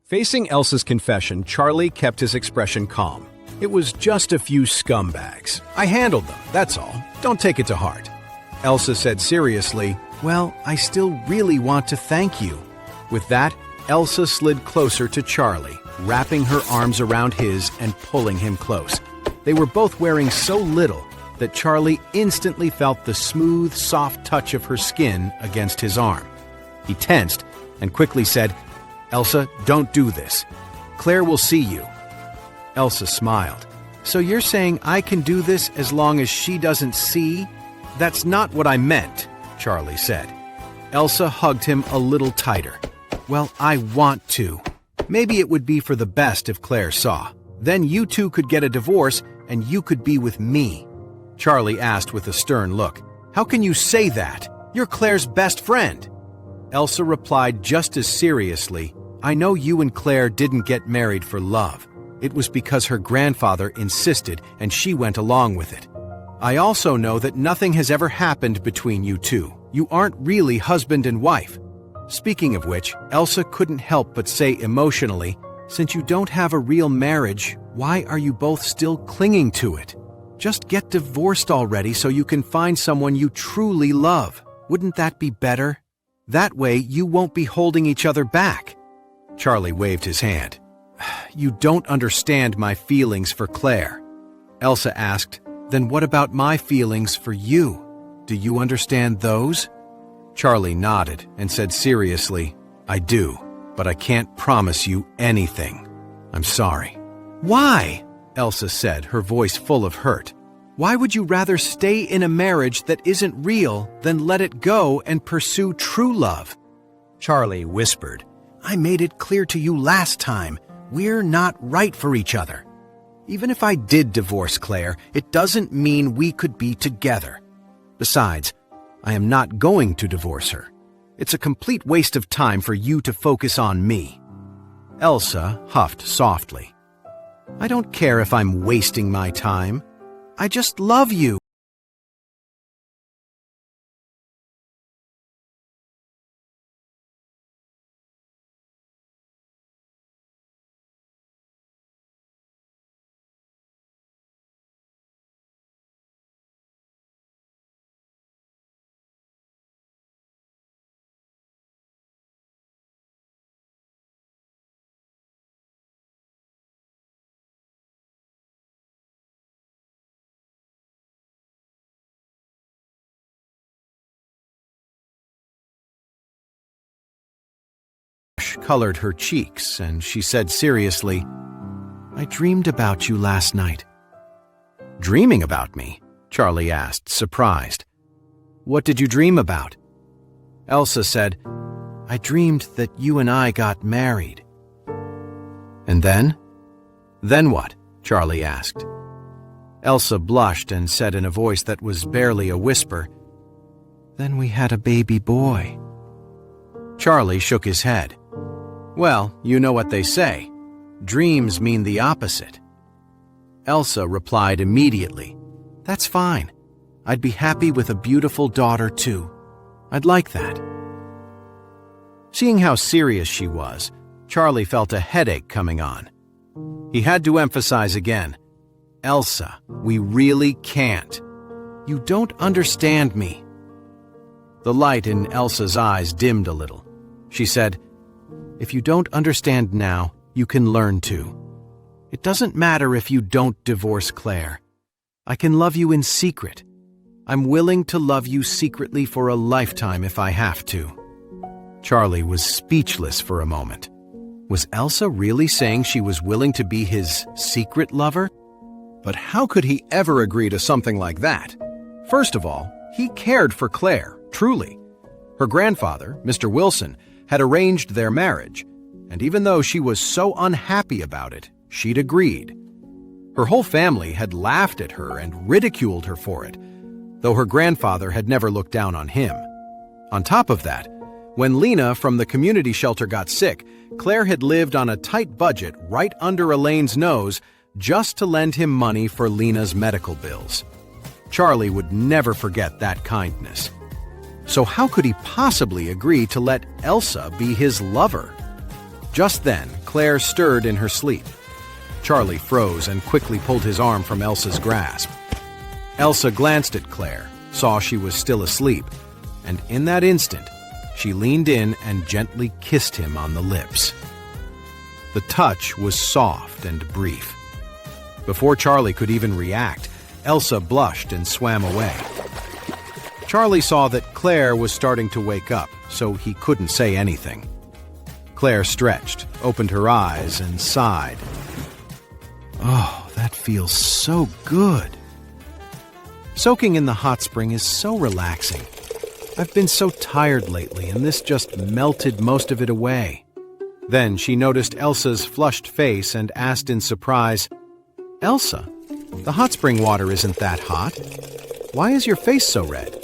Facing Elsa's confession, Charlie kept his expression calm. It was just a few scumbags. I handled them, that's all. Don't take it to heart. Elsa said seriously, "Well, I still really want to thank you." With that, Elsa slid closer to Charlie, wrapping her arms around his and pulling him close. They were both wearing so little that Charlie instantly felt the smooth, soft touch of her skin against his arm. He tensed and quickly said, "Elsa, don't do this. Claire will see you." Elsa smiled. "So you're saying I can do this as long as she doesn't see?" "That's not what I meant," Charlie said. Elsa hugged him a little tighter. "Well, I want to. Maybe it would be for the best if Claire saw. Then you two could get a divorce and you could be with me." Charlie asked with a stern look, "How can you say that? You're Claire's best friend." Elsa replied just as seriously, "I know you and Claire didn't get married for love. It was because her grandfather insisted and she went along with it. I also know that nothing has ever happened between you two. You aren't really husband and wife." Speaking of which, Elsa couldn't help but say emotionally, "Since you don't have a real marriage, why are you both still clinging to it? Just get divorced already so you can find someone you truly love. Wouldn't that be better? That way you won't be holding each other back." Charlie waved his hand. "You don't understand my feelings for Claire." Elsa asked, "Then what about my feelings for you? Do you understand those?" Charlie nodded and said seriously, "I do, but I can't promise you anything. I'm sorry." "Why?" Elsa said, her voice full of hurt. "Why would you rather stay in a marriage that isn't real than let it go and pursue true love?" Charlie whispered, "I made it clear to you last time. We're not right for each other. Even if I did divorce Claire, it doesn't mean we could be together. Besides, I am not going to divorce her. It's a complete waste of time for you to focus on me." Elsa huffed softly. "I don't care if I'm wasting my time. I just love you." Colored her cheeks, and she said seriously, "I dreamed about you last night." "Dreaming about me?" Charlie asked, surprised. "What did you dream about?" Elsa said, "I dreamed that you and I got married." "And then?" "Then what?" Charlie asked. Elsa blushed and said in a voice that was barely a whisper, "Then we had a baby boy." Charlie shook his head. "Well, you know what they say. Dreams mean the opposite." Elsa replied immediately, "That's fine. I'd be happy with a beautiful daughter too. I'd like that." Seeing how serious she was, Charlie felt a headache coming on. He had to emphasize again, "Elsa, we really can't. You don't understand me." The light in Elsa's eyes dimmed a little. She said, "If you don't understand now, you can learn to. It doesn't matter if you don't divorce Claire. I can love you in secret. I'm willing to love you secretly for a lifetime if I have to." Charlie was speechless for a moment. Was Elsa really saying she was willing to be his secret lover? But how could he ever agree to something like that? First of all, he cared for Claire, truly. Her grandfather, Mr. Wilson, had arranged their marriage, and even though she was so unhappy about it, she'd agreed. Her whole family had laughed at her and ridiculed her for it, though her grandfather had never looked down on him. On top of that, when Lena from the community shelter got sick, Claire had lived on a tight budget right under Elaine's nose just to lend him money for Lena's medical bills. Charlie would never forget that kindness. So how could he possibly agree to let Elsa be his lover? Just then, Claire stirred in her sleep. Charlie froze and quickly pulled his arm from Elsa's grasp. Elsa glanced at Claire, saw she was still asleep, and in that instant, she leaned in and gently kissed him on the lips. The touch was soft and brief. Before Charlie could even react, Elsa blushed and swam away. Charlie saw that Claire was starting to wake up, so he couldn't say anything. Claire stretched, opened her eyes, and sighed. Oh, that feels so good. Soaking in the hot spring is so relaxing. I've been so tired lately, and this just melted most of it away. Then she noticed Elsa's flushed face and asked in surprise, Elsa, the hot spring water isn't that hot. Why is your face so red?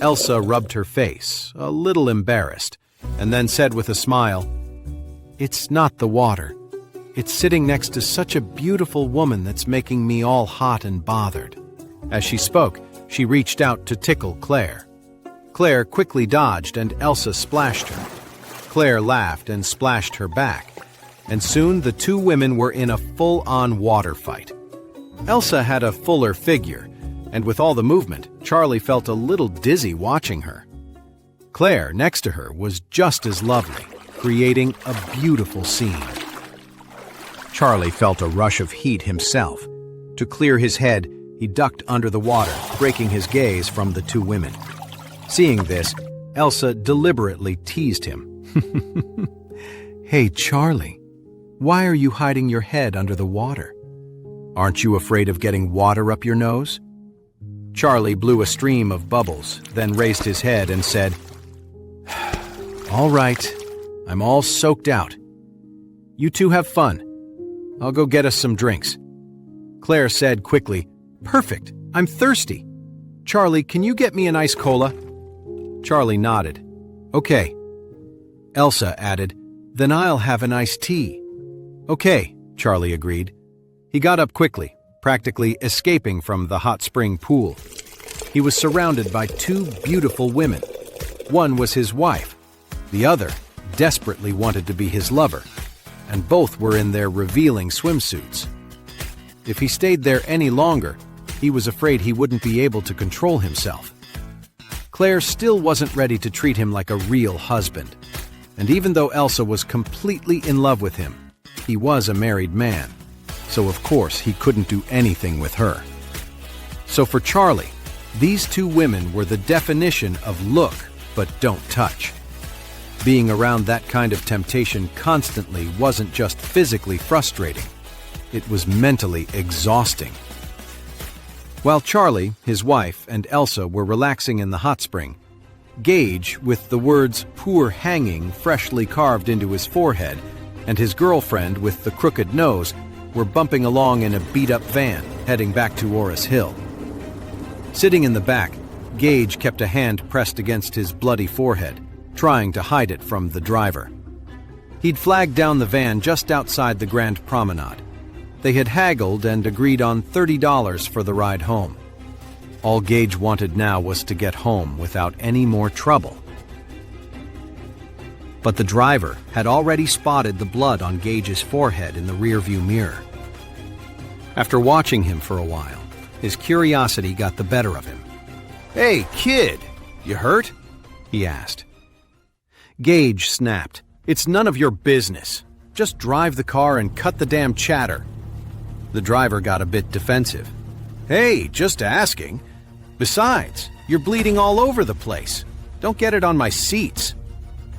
Elsa rubbed her face, a little embarrassed, and then said with a smile, It's not the water. It's sitting next to such a beautiful woman that's making me all hot and bothered. As she spoke, she reached out to tickle Claire. Claire quickly dodged and Elsa splashed her. Claire laughed and splashed her back, and soon the two women were in a full-on water fight. Elsa had a fuller figure, and with all the movement, Charlie felt a little dizzy watching her. Claire, next to her, was just as lovely, creating a beautiful scene. Charlie felt a rush of heat himself. To clear his head, he ducked under the water, breaking his gaze from the two women. Seeing this, Elsa deliberately teased him. Hey, Charlie, why are you hiding your head under the water? Aren't you afraid of getting water up your nose? Charlie blew a stream of bubbles, then raised his head and said, All right, I'm all soaked out. You two have fun. I'll go get us some drinks. Claire said quickly, Perfect, I'm thirsty. Charlie, can you get me an ice cola? Charlie nodded. Okay. Elsa added, Then I'll have an iced tea. Okay, Charlie agreed. He got up quickly, practically escaping from the hot spring pool. He was surrounded by two beautiful women. One was his wife. The other desperately wanted to be his lover, and both were in their revealing swimsuits. If he stayed there any longer, he was afraid he wouldn't be able to control himself. Claire still wasn't ready to treat him like a real husband, and even though Elsa was completely in love with him, he was a married man, so of course he couldn't do anything with her. So for Charlie, these two women were the definition of look but don't touch. Being around that kind of temptation constantly wasn't just physically frustrating, it was mentally exhausting. While Charlie, his wife, and Elsa were relaxing in the hot spring, Gage, with the words "poor hanging" freshly carved into his forehead, and his girlfriend with the crooked nose were bumping along in a beat-up van, heading back to Oris Hill. Sitting in the back, Gage kept a hand pressed against his bloody forehead, trying to hide it from the driver. He'd flagged down the van just outside the Grand Promenade. They had haggled and agreed on $30 for the ride home. All Gage wanted now was to get home without any more trouble. But the driver had already spotted the blood on Gage's forehead in the rearview mirror. After watching him for a while, his curiosity got the better of him. "Hey, kid, you hurt?" he asked. Gage snapped, "It's none of your business. Just drive the car and cut the damn chatter." The driver got a bit defensive. "Hey, just asking. Besides, you're bleeding all over the place. Don't get it on my seats."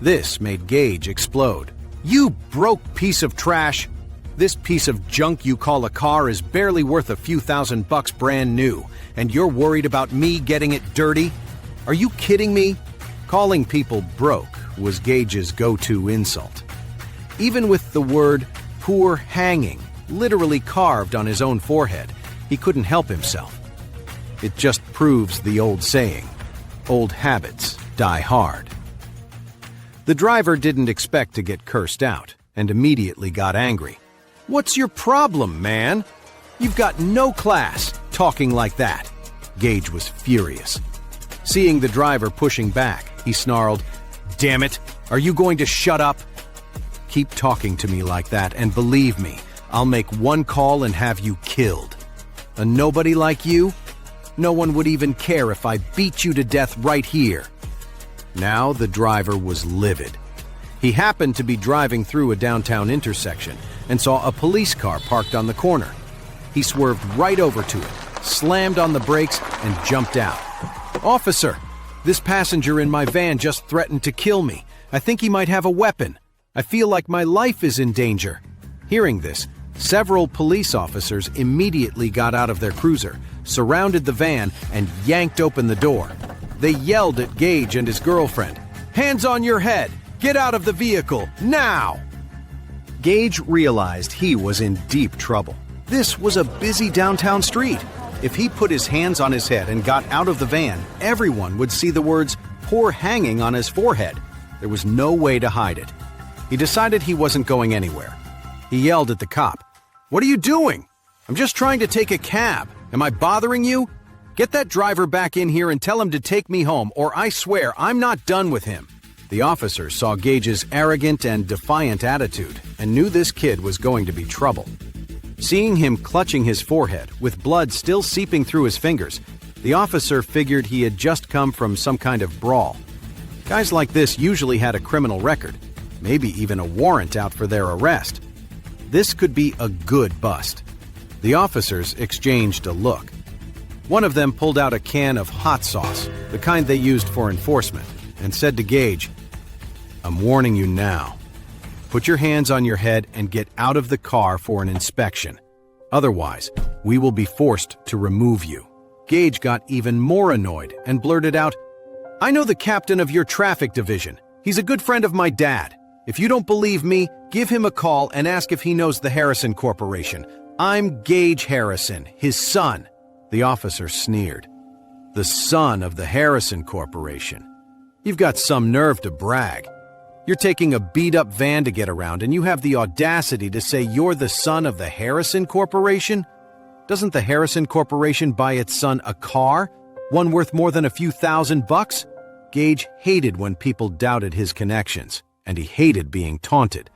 This made Gage explode. "You broke piece of trash! This piece of junk you call a car is barely worth a few $1,000 brand new, and you're worried about me getting it dirty? Are you kidding me?" Calling people broke was Gage's go-to insult. Even with the word "poor hanging" literally carved on his own forehead, he couldn't help himself. It just proves the old saying, old habits die hard. The driver didn't expect to get cursed out and immediately got angry. "What's your problem, man? You've got no class, talking like that." Gage was furious. Seeing the driver pushing back, he snarled, "Damn it, are you going to shut up?" Keep talking to me like that, and believe me, I'll make one call and have you killed. A nobody like you? No one would even care if I beat you to death right here." Now the driver was livid. He happened to be driving through a downtown intersection and saw a police car parked on the corner. He swerved right over to it, slammed on the brakes, and jumped out. "Officer, this passenger in my van just threatened to kill me. I think he might have a weapon. I feel like my life is in danger." Hearing this, several police officers immediately got out of their cruiser, surrounded the van, and yanked open the door. They yelled at Gage and his girlfriend, "Hands on your head! Get out of the vehicle, now!" Gage realized he was in deep trouble. This was a busy downtown street. If he put his hands on his head and got out of the van, everyone would see the words "poor hanging" on his forehead. There was no way to hide it. He decided he wasn't going anywhere. He yelled at the cop, "What are you doing? I'm just trying to take a cab. Am I bothering you? Get that driver back in here and tell him to take me home, or I swear I'm not done with him." The officer saw Gage's arrogant and defiant attitude and knew this kid was going to be trouble. Seeing him clutching his forehead, with blood still seeping through his fingers, the officer figured he had just come from some kind of brawl. Guys like this usually had a criminal record, maybe even a warrant out for their arrest. This could be a good bust. The officers exchanged a look. One of them pulled out a can of hot sauce, the kind they used for enforcement, and said to Gage, "I'm warning you now. Put your hands on your head and get out of the car for an inspection. Otherwise, we will be forced to remove you." Gage got even more annoyed and blurted out, "I know the captain of your traffic division. He's a good friend of my dad. If you don't believe me, give him a call and ask if he knows the Harrison Corporation. I'm Gage Harrison, his son." The officer sneered. "The son of the Harrison Corporation? You've got some nerve to brag. You're taking a beat-up van to get around, and you have the audacity to say you're the son of the Harrison Corporation? Doesn't the Harrison Corporation buy its son a car? One worth more than a few $1,000s?" Gage hated when people doubted his connections, and he hated being taunted.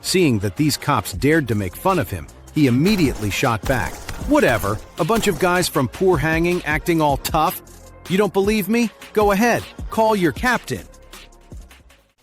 Seeing that these cops dared to make fun of him, he immediately shot back. "Whatever, a bunch of guys from Poor Hanging acting all tough. You don't believe me? Go ahead, call your captain."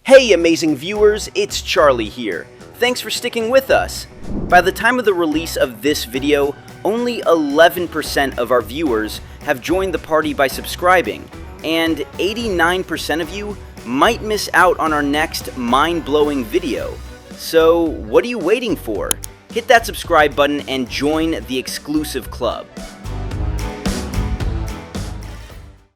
Hey amazing viewers, it's Charlie here. Thanks for sticking with us. By the time of the release of this video, only 11% of our viewers have joined the party by subscribing, and 89% of you might miss out on our next mind-blowing video. So what are you waiting for? Hit that subscribe button and join the exclusive club.